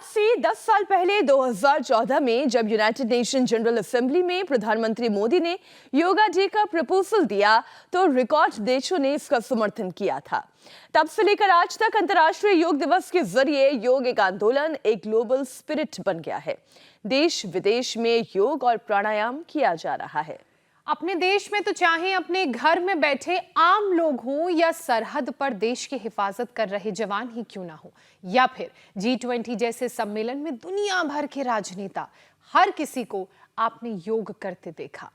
से 10 साल पहले 2014 में जब यूनाइटेड नेशन जनरल असेंबली में प्रधानमंत्री मोदी ने योगा डे का प्रपोजल दिया तो रिकॉर्ड देशों ने इसका समर्थन किया था। तब से लेकर आज तक अंतर्राष्ट्रीय योग दिवस के जरिए योग एक आंदोलन, एक ग्लोबल स्पिरिट बन गया है। देश विदेश में योग और प्राणायाम किया जा रहा है। अपने देश में तो चाहे अपने घर में बैठे आम लोग हों या सरहद पर देश की हिफाजत कर रहे जवान ही क्यों ना हो, या फिर G20 जैसे सम्मेलन में दुनिया भर के राजनेता, हर किसी को आपने योग करते देखा।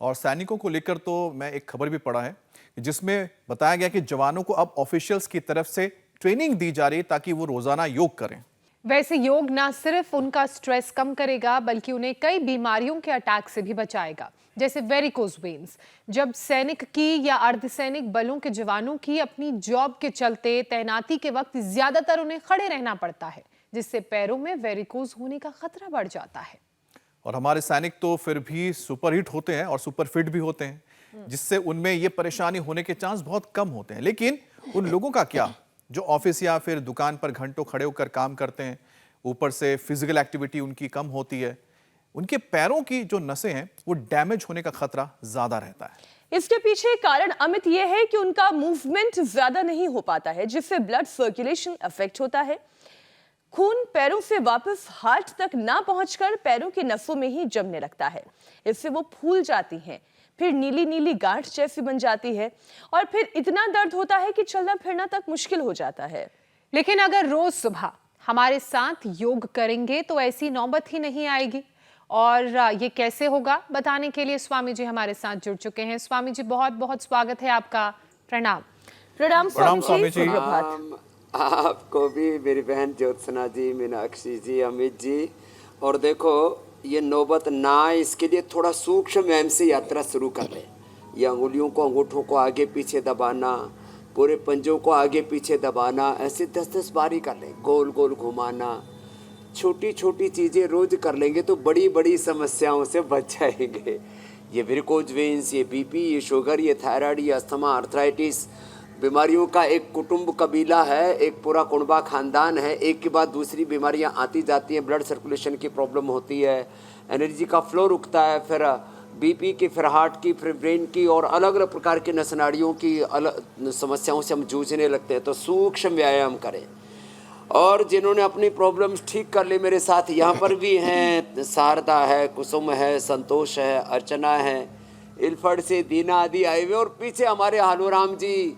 और सैनिकों को लेकर तो मैं एक खबर भी पढ़ा है जिसमें बताया गया कि जवानों को अब ऑफिशियल्स की तरफ से ट्रेनिंग दी जा रही है ताकि वो रोजाना योग करें। वैसे योग ना सिर्फ उनका स्ट्रेस कम करेगा बल्कि उन्हें कई बीमारियों के अटैक से भी बचाएगा, जैसे वेरिकोज वेन्स। जब सैनिक की या अर्धसैनिक बलों के जवानों की अपनी जॉब के चलते तैनाती के वक्त ज्यादातर उन्हें खड़े रहना पड़ता है, जिससे पैरों में वेरिकोज होने का खतरा बढ़ जाता है। और हमारे सैनिक तो फिर भी सुपर हिट होते हैं और सुपर फिट भी होते हैं, जिससे उनमें ये परेशानी होने के चांस बहुत कम होते हैं। लेकिन उन लोगों का क्या जो ऑफिस या फिर दुकान पर घंटों खड़े होकर काम करते हैं, ऊपर से फिजिकल एक्टिविटी उनकी कम होती है, उनके पैरों की जो नसें हैं वो डैमेज होने का खतरा ज्यादा रहता है। इसके पीछे कारण अमित यह है कि उनका मूवमेंट ज्यादा नहीं हो पाता है, जिससे ब्लड सर्कुलेशन अफेक्ट होता है। खून पैरों से वापस हार्ट तक ना पहुंचकर पैरों की नसों में ही जमने लगता है। इससे वो फूल जाती हैं, फिर नीली नीली गांठ जैसी बन जाती है और फिर इतना दर्द होता है कि चलना फिरना तक मुश्किल हो जाता है। लेकिन अगर रोज सुबह हमारे साथ योग करेंगे तो ऐसी नौबत ही नहीं आएगी। और ये कैसे होगा बताने के लिए स्वामी जी हमारे साथ जुड़ चुके हैं। स्वामी जी, बहुत बहुत स्वागत है आपका। प्रणाम। प्रणाम स्वामी जी। आपको भी, मेरी बहन ज्योत्सना जी, मीनाक्षी जी, अमित जी। और देखो, ये नौबत ना आए इसके लिए थोड़ा सूक्ष्म व्यायाम से यात्रा शुरू कर ले। ये अंगुलियों को, अंगूठों को आगे पीछे दबाना, पूरे पंजों को आगे पीछे दबाना, ऐसे 10-10 बार ही कर ले। गोल गोल घुमाना, छोटी छोटी चीज़ें रोज कर लेंगे तो बड़ी बड़ी समस्याओं से बच जाएंगे। ये वेरिकोज वेन्स, ये बीपी, ये शुगर, ये थायराइड, ये अस्थमा, आर्थराइटिस, बीमारियों का एक कुटुंब कबीला है, एक पूरा कुनबा खानदान है। एक के बाद दूसरी बीमारियां आती जाती हैं। ब्लड सर्कुलेशन की प्रॉब्लम होती है, एनर्जी का फ्लो रुकता है, फिर बीपी की, फिर हार्ट की, फिर ब्रेन की और अलग अलग प्रकार की नसनाड़ियों की अलग समस्याओं से हम जूझने लगते हैं। तो सूक्ष्म व्यायाम करें। और जिन्होंने अपनी प्रॉब्लम्स ठीक कर ली, मेरे साथ यहाँ पर भी हैं, शारदा है, कुसुम है, संतोष है, अर्चना है, इल्फड़ से दीना आदि आए हुए, और पीछे हमारे हालूराम जी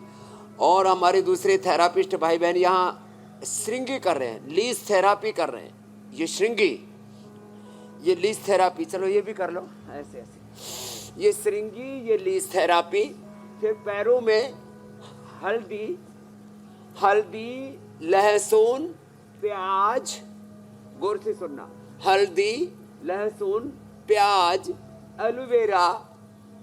और हमारे दूसरे थेरापिस्ट भाई बहन यहाँ श्रृंगी कर रहे हैं, लीज थेरापी कर रहे हैं। ये श्रृंगी, ये लीज थेरापी, चलो ये भी कर लो ऐसे ऐसे। ये श्रृंगी, ये लीज थेरापी। फिर पैरों में हल्दी, हल्दी, लहसुन, प्याज, गौर से सुनना, हल्दी, लहसुन, प्याज, एलोवेरा,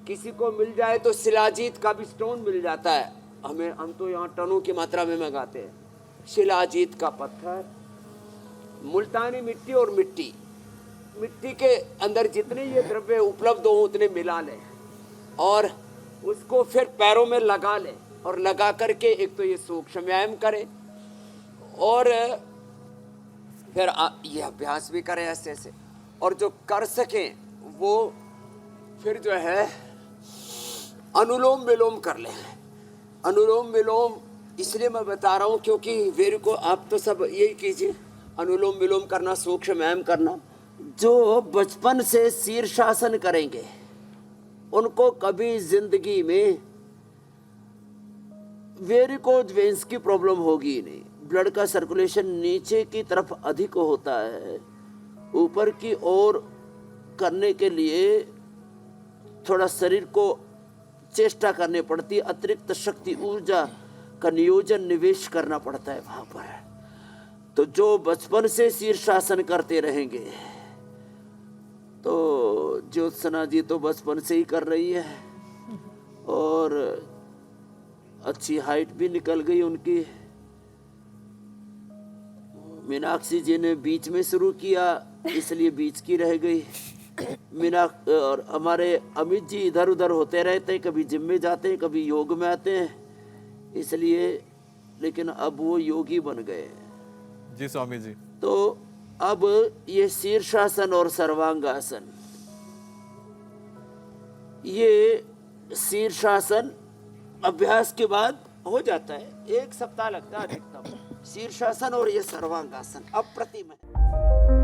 किसी को मिल जाए तो शिलाजीत का भी स्टोन मिल जाता है। हम तो यहाँ टनों की मात्रा में मंगाते हैं। शिलाजीत का पत्थर, मुल्तानी मिट्टी और मिट्टी, मिट्टी के अंदर जितने ये द्रव्य उपलब्ध हो उतने मिला लें और उसको फिर पैरों में लगा लें। और लगा करके एक तो ये सूक्ष्म व्यायाम करें और फिर ये अभ्यास भी करें ऐसे ऐसे। और जो कर सकें वो फिर जो है अनुलोम विलोम कर लें। अनुलोम विलोम इसलिए मैं बता रहा हूँ क्योंकि वेर को आप तो सब यही कीजिए, अनुलोम विलोम करना, सूक्ष्म व्यायाम करना। जो बचपन से शीर्षासन करेंगे उनको कभी जिंदगी में वेरिकोज वेन्स की प्रॉब्लम होगी ही नहीं। ब्लड का सर्कुलेशन नीचे की तरफ अधिक होता है, ऊपर की ओर करने के लिए थोड़ा शरीर को चेष्टा करनी पड़ती है, अतिरिक्त शक्ति, ऊर्जा का नियोजन, निवेश करना पड़ता है वहां पर। तो जो बचपन से शीर्षासन करते रहेंगे, तो ज्योत्सना जी तो बचपन से ही कर रही है और अच्छी हाइट भी निकल गई उनकी। मीनाक्षी जी ने बीच में शुरू किया इसलिए बीच की रह गई। और हमारे अमित जी इधर उधर होते रहते हैं, कभी जिम में जाते हैं, कभी योग में आते हैं, इसलिए। लेकिन अब वो योगी बन गए। जी स्वामी जी। तो अब ये शीर्षासन और सर्वांगासन, ये शीर्षासन अभ्यास के बाद हो जाता है, 1 सप्ताह लगता है अधिकतम। शीर्षासन और ये सर्वांगासन अप्रतिम है।